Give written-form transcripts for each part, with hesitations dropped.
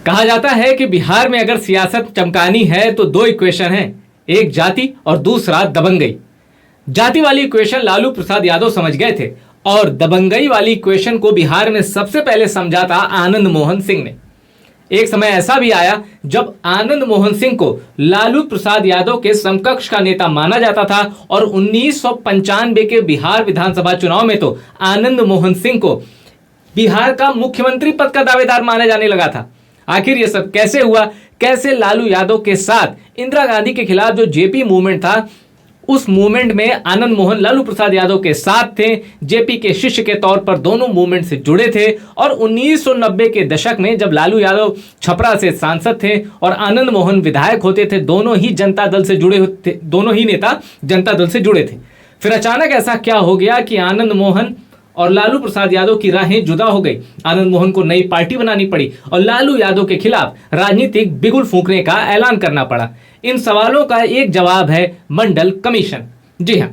कहा जाता है कि बिहार में अगर सियासत चमकानी है तो दो इक्वेशन हैं, एक जाति और दूसरा दबंगई। जाति वाली इक्वेशन लालू प्रसाद यादव समझ गए थे और दबंगई वाली इक्वेशन को बिहार में सबसे पहले समझा था आनंद मोहन सिंह ने। एक समय ऐसा भी आया जब आनंद मोहन सिंह को लालू प्रसाद यादव के समकक्ष का नेता माना जाता था और 1995 के बिहार विधानसभा चुनाव में तो आनंद मोहन सिंह को बिहार का मुख्यमंत्री पद का दावेदार माना जाने लगा था। आखिर ये सब कैसे हुआ? कैसे लालू यादव के साथ इंदिरा गांधी के खिलाफ जो जेपी मूवमेंट था, उस मूवमेंट में आनंद मोहन लालू प्रसाद यादव के साथ थे, जेपी के शिष्य के तौर पर दोनों मूवमेंट से जुड़े थे। और 1990 के दशक में जब लालू यादव छपरा से सांसद थे और आनंद मोहन विधायक होते थे, दोनों ही जनता दल से जुड़े थे, दोनों ही नेता जनता दल से जुड़े थे। फिर अचानक ऐसा क्या हो गया कि आनंद मोहन और लालू प्रसाद यादव की राहें जुदा हो गई। आनंद मोहन को नई पार्टी बनानी पड़ी और लालू यादव के खिलाफ राजनीतिक बिगुल फूंकने का ऐलान करना पड़ा। इन सवालों का एक जवाब है मंडल कमीशन। जी हां,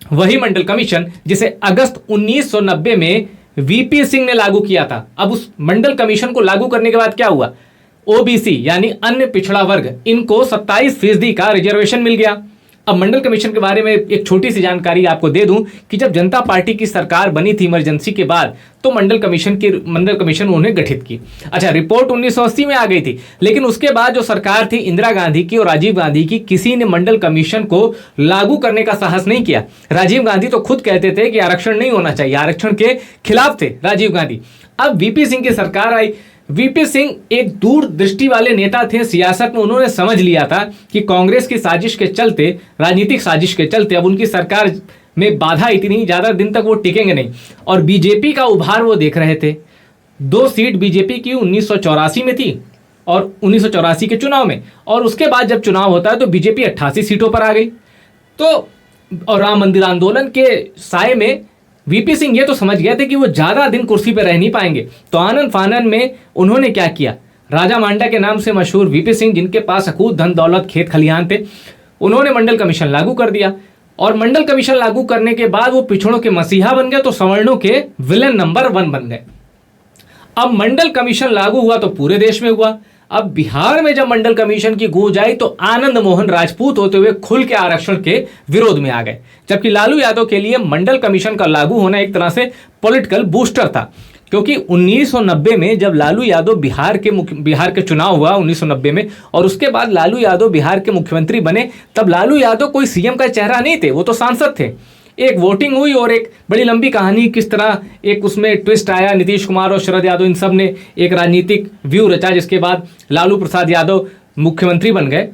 वही मंडल कमीशन जिसे अगस्त 1990 में वीपी सिंह ने लागू किया था। अब उस मंडल कमीशन को लागू करने के बाद क्या हुआ? ओबीसी यानी अन्य पिछड़ा वर्ग, इनको 27% का रिजर्वेशन मिल गया। अब मंडल कमीशन के बारे में एक छोटी सी जानकारी आपको दे दूं कि जब जनता पार्टी की सरकार बनी थी इमरजेंसी के बाद, तो मंडल कमीशन उन्होंने गठित की। अच्छा, रिपोर्ट 1980 में आ गई थी, लेकिन उसके बाद जो सरकार थी इंदिरा गांधी की और राजीव गांधी की, किसी ने मंडल कमीशन को लागू करने का साहस नहीं किया। राजीव गांधी तो खुद कहते थे कि आरक्षण नहीं होना चाहिए, आरक्षण के खिलाफ थे राजीव गांधी। अब वीपी सिंह की सरकार आई। वीपी सिंह एक दूरदृष्टि वाले नेता थे सियासत में। उन्होंने समझ लिया था कि कांग्रेस की साजिश के चलते, राजनीतिक साजिश के चलते अब उनकी सरकार में बाधा इतनी ज्यादा दिन तक वो टिकेंगे नहीं, और बीजेपी का उभार वो देख रहे थे। 2 सीट बीजेपी की 1984 में थी और 1984 के चुनाव में, और उसके बाद जब चुनाव होता है तो बीजेपी 88 सीटों पर आ गई। तो और राम मंदिर आंदोलन के साए में वीपी सिंह ये तो समझ गए थे कि वो ज्यादा दिन कुर्सी पर रह नहीं पाएंगे। तो आनन फानन में उन्होंने क्या किया? राजा मांडा के नाम से मशहूर वीपी सिंह, जिनके पास अकूत धन दौलत खेत खलिहान थे, उन्होंने मंडल कमीशन लागू कर दिया। और मंडल कमीशन लागू करने के बाद वो पिछड़ों के मसीहा बन गए, तो सवर्णों के विलेन नंबर 1 बन गए। अब मंडल कमीशन लागू हुआ तो पूरे देश में हुआ। अब बिहार में जब मंडल कमीशन की गूंज आई तो आनंद मोहन राजपूत होते हुए खुल के आरक्षण के विरोध में आ गए, जबकि लालू यादव के लिए मंडल कमीशन का लागू होना एक तरह से पॉलिटिकल बूस्टर था। क्योंकि 1990 में जब लालू यादव बिहार के चुनाव हुआ 1990 में, और उसके बाद लालू यादव बिहार के मुख्यमंत्री बने, तब लालू यादव कोई सीएम का चेहरा नहीं थे, वो तो सांसद थे। एक वोटिंग हुई और एक बड़ी लंबी कहानी, किस तरह एक उसमें ट्विस्ट आया, नीतीश कुमार और शरद यादव इन सब ने एक राजनीतिक व्यू रचा, जिसके बाद लालू प्रसाद यादव मुख्यमंत्री बन गए।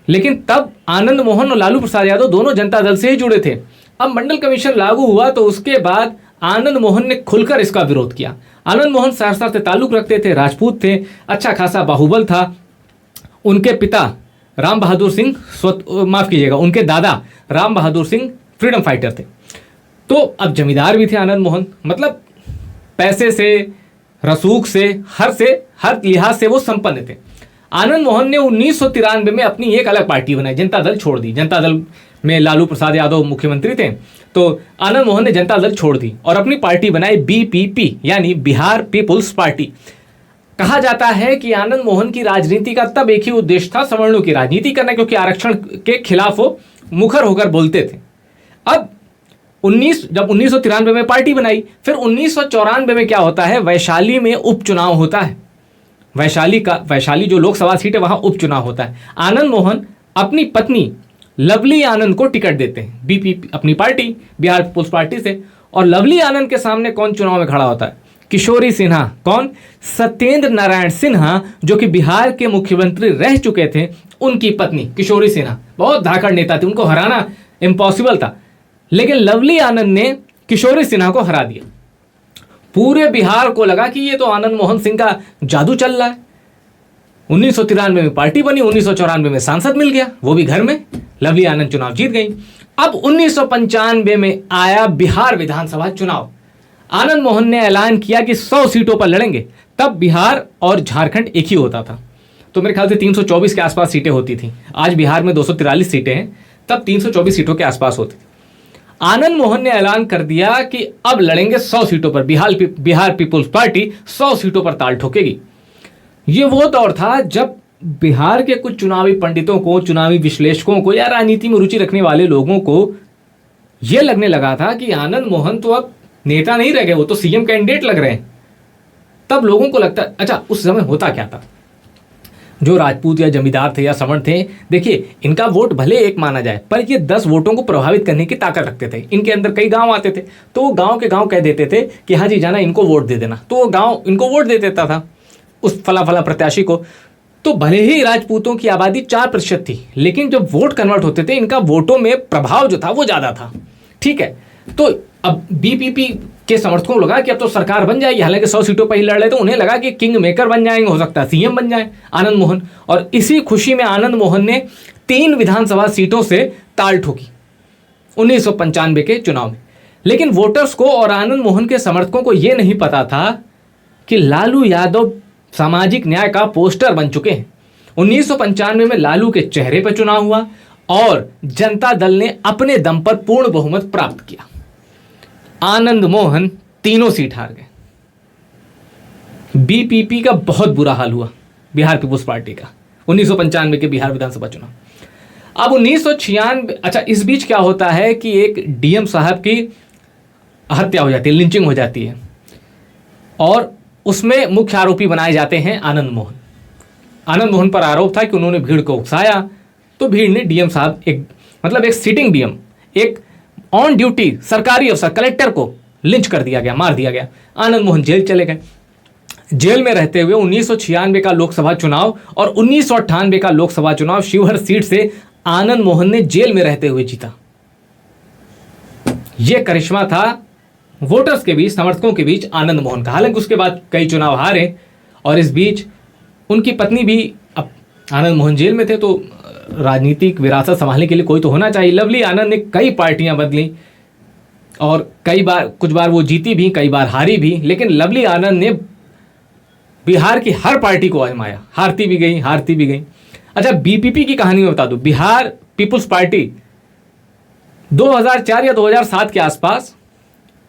लेकिन तब आनंद मोहन और लालू प्रसाद यादव दोनों जनता दल से ही जुड़े थे। अब मंडल कमीशन लागू हुआ तो उसके बाद आनंद मोहन ने खुलकर इसका विरोध किया। आनंद मोहन सहरसा से ताल्लुक रखते थे, राजपूत थे, अच्छा खासा बाहुबल था। उनके पिता राम बहादुर सिंह, माफ कीजिएगा, उनके दादा राम बहादुर सिंह फ्रीडम फाइटर थे। तो अब जमींदार भी थे आनंद मोहन, मतलब पैसे से, रसूख से, हर लिहाज से वो संपन्न थे। आनंद मोहन ने 1993 में अपनी एक अलग पार्टी बनाई, जनता दल छोड़ दी। जनता दल में लालू प्रसाद यादव मुख्यमंत्री थे, तो आनंद मोहन ने जनता दल छोड़ दी और अपनी पार्टी बनाई बीपीपी, यानी बिहार पीपुल्स पार्टी। कहा जाता है कि आनंद मोहन की राजनीति का तब एक ही उद्देश्य था, सवर्णों की राजनीति करना, क्योंकि आरक्षण के खिलाफ वो मुखर होकर बोलते थे। अब जब 1993 में पार्टी बनाई, फिर 1994 में क्या होता है, वैशाली में उपचुनाव होता है। वैशाली जो लोकसभा सीट है वहां उपचुनाव होता है। आनंद मोहन अपनी पत्नी लवली आनंद को टिकट देते हैं, बीपीपी अपनी पार्टी बिहार पीपुल्स पार्टी से। और लवली आनंद के सामने कौन चुनाव में खड़ा होता है? किशोरी सिन्हा। कौन? सत्येंद्र नारायण सिन्हा, जो कि बिहार के मुख्यमंत्री रह चुके थे, उनकी पत्नी किशोरी सिन्हा। बहुत धाकड़ नेता थे, उनको हराना इम्पॉसिबल था, लेकिन लवली आनंद ने किशोरी सिन्हा को हरा दिया। पूरे बिहार को लगा कि ये तो आनंद मोहन सिंह का जादू चल रहा है। 1993 में पार्टी बनी, 1994 में सांसद मिल गया, वो भी घर में। लवली आनंद चुनाव जीत गई। अब 1995 में आया बिहार विधानसभा चुनाव। आनंद मोहन ने ऐलान किया कि 100 सीटों पर लड़ेंगे। तब बिहार और झारखंड एक ही होता था, तो मेरे ख्याल से 324 के आसपास सीटें होती थी। आज बिहार में 243 सीटें हैं, तब 324 सीटों के आसपास होती थी। आनंद मोहन ने ऐलान कर दिया कि अब लड़ेंगे 100 सीटों पर, बिहार पीपुल्स पार्टी 100 सीटों पर ताल ठोकेगी। ये वो दौर था जब बिहार के कुछ चुनावी पंडितों को, चुनावी विश्लेषकों को या राजनीति में रुचि रखने वाले लोगों को यह लगने लगा था कि आनंद मोहन तो अब नेता नहीं रह गए, वो तो सीएम कैंडिडेट लग रहे हैं। तब लोगों को लगता, अच्छा उस समय होता क्या था, जो राजपूत या जमींदार थे या सवर्ण थे, देखिए इनका वोट भले एक माना जाए पर ये 10 वोटों को प्रभावित करने की ताकत रखते थे। इनके अंदर कई गांव आते थे तो वो गांव के गांव कह देते थे कि हाँ जी जाना इनको वोट दे देना, तो वो गांव इनको वोट दे देता था उस फला फला प्रत्याशी को। तो भले ही राजपूतों की आबादी 4% थी, लेकिन जब वोट कन्वर्ट होते थे इनका वोटों में प्रभाव जो था वो ज़्यादा था। ठीक है, तो अब बीपीपी के समर्थकों को लगा कि अब तो सरकार बन जाएगी, हालांकि 100 सीटों पर ही लड़ रहे, तो उन्हें लगा कि किंग मेकर बन जाएंगे, हो सकता है सीएम बन जाए आनंद मोहन। और इसी खुशी में आनंद मोहन ने 3 विधानसभा सीटों से ताल ठोकी 1995 के चुनाव में। लेकिन वोटर्स को और आनंद मोहन के समर्थकों को यह नहीं पता था कि लालू यादव सामाजिक न्याय का पोस्टर बन चुके हैं। 1995 में लालू के चेहरे पर चुनाव हुआ और जनता दल ने अपने दम पर पूर्ण बहुमत प्राप्त किया। आनंद मोहन तीनों सीट हार गए। बीपीपी का बहुत बुरा हाल हुआ, बिहार पीपुल्स पार्टी का, 1995 के बिहार विधानसभा चुनाव। अब 1996, अच्छा इस बीच क्या होता है कि एक डीएम साहब की हत्या हो जाती है, लिंचिंग हो जाती है, और उसमें मुख्य आरोपी बनाए जाते हैं आनंद मोहन। आनंद मोहन पर आरोप था कि उन्होंने भीड़ को उकसाया, तो भीड़ ने डीएम साहब, एक सिटिंग डीएम, एक ऑन ड्यूटी सरकारी अफसर कलेक्टर को लिंच कर दिया गया, मार दिया गया। आनंद मोहन जेल चले गए। जेल में रहते हुए 1996 का लोकसभा चुनाव और 1998 का लोकसभा चुनाव शिवहर सीट से आनंद मोहन ने जेल में रहते हुए जीता। यह करिश्मा था वोटर्स के बीच, समर्थकों के बीच आनंद मोहन का। हालांकि उसके बाद कई चुनाव हारे और इस बीच उनकी पत्नी भी, अब आनंद मोहन जेल में थे तो राजनीतिक विरासत संभालने के लिए कोई तो होना चाहिए। लवली आनंद ने कई पार्टियां बदली और कई बार, कुछ बार वो जीती भी, कई बार हारी भी, लेकिन लवली आनंद ने बिहार की हर पार्टी को आजमाया, हारती भी गई। अच्छा, बीपीपी की कहानी में बता दूं, बिहार पीपुल्स पार्टी 2004 या 2007 के आसपास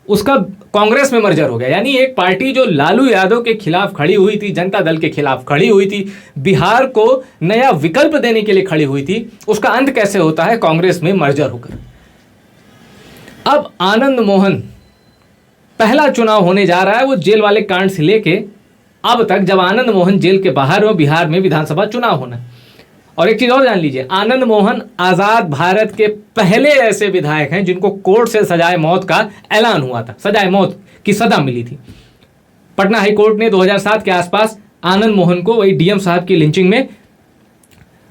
उसका कांग्रेस में मर्जर हो गया। यानी एक पार्टी जो लालू यादव के खिलाफ खड़ी हुई थी, जनता दल के खिलाफ खड़ी हुई थी, बिहार को नया विकल्प देने के लिए खड़ी हुई थी, उसका अंत कैसे होता है? कांग्रेस में मर्जर होकर। अब आनंद मोहन, पहला चुनाव होने जा रहा है वो जेल वाले कांड से लेके अब तक, जब आनंद मोहन जेल के बाहर हो, बिहार में विधानसभा चुनाव होना। और एक चीज और जान लीजिए, आनंद मोहन आजाद भारत के पहले ऐसे विधायक हैं जिनको कोर्ट से सजाए मौत का ऐलान हुआ था, सजाए मौत की सजा मिली थी। पटना हाई कोर्ट ने 2007 के आसपास आनंद मोहन को वही डीएम साहब की लिंचिंग में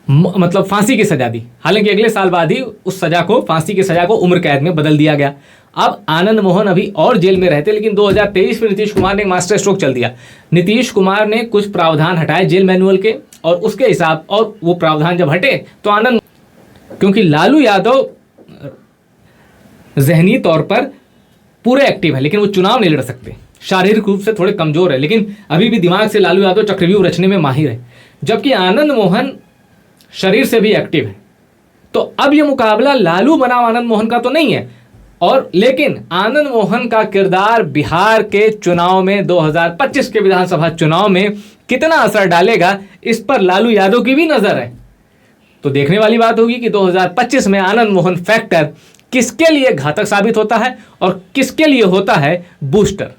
फांसी की सजा दी। हालांकि अगले साल बाद ही उस सजा को, फांसी की सजा को उम्र कैद में बदल दिया गया। अब आनंद मोहन अभी और जेल में रहते, लेकिन 2023 में नीतीश कुमार ने मास्टर स्ट्रोक चल दिया। नीतीश कुमार ने कुछ प्रावधान हटाए जेल मैनुअल के, और उसके हिसाब, और वो प्रावधान जब हटे तो आनंद, क्योंकि लालू यादव जहनी तौर पर पूरे एक्टिव है लेकिन वो चुनाव नहीं लड़ सकते, शारीरिक रूप से थोड़े कमजोर है, लेकिन अभी भी दिमाग से लालू यादव चक्रव्यूह रचने में माहिर है, जबकि आनंद मोहन शरीर से भी एक्टिव है। तो अब ये मुकाबला लालू बनाम आनंद मोहन का तो नहीं है, और लेकिन आनंद मोहन का किरदार बिहार के चुनाव में, 2025 के विधानसभा चुनाव में कितना असर डालेगा, इस पर लालू यादव की भी नजर है। तो देखने वाली बात होगी कि 2025 में आनंद मोहन फैक्टर किसके लिए घातक साबित होता है और किसके लिए होता है बूस्टर।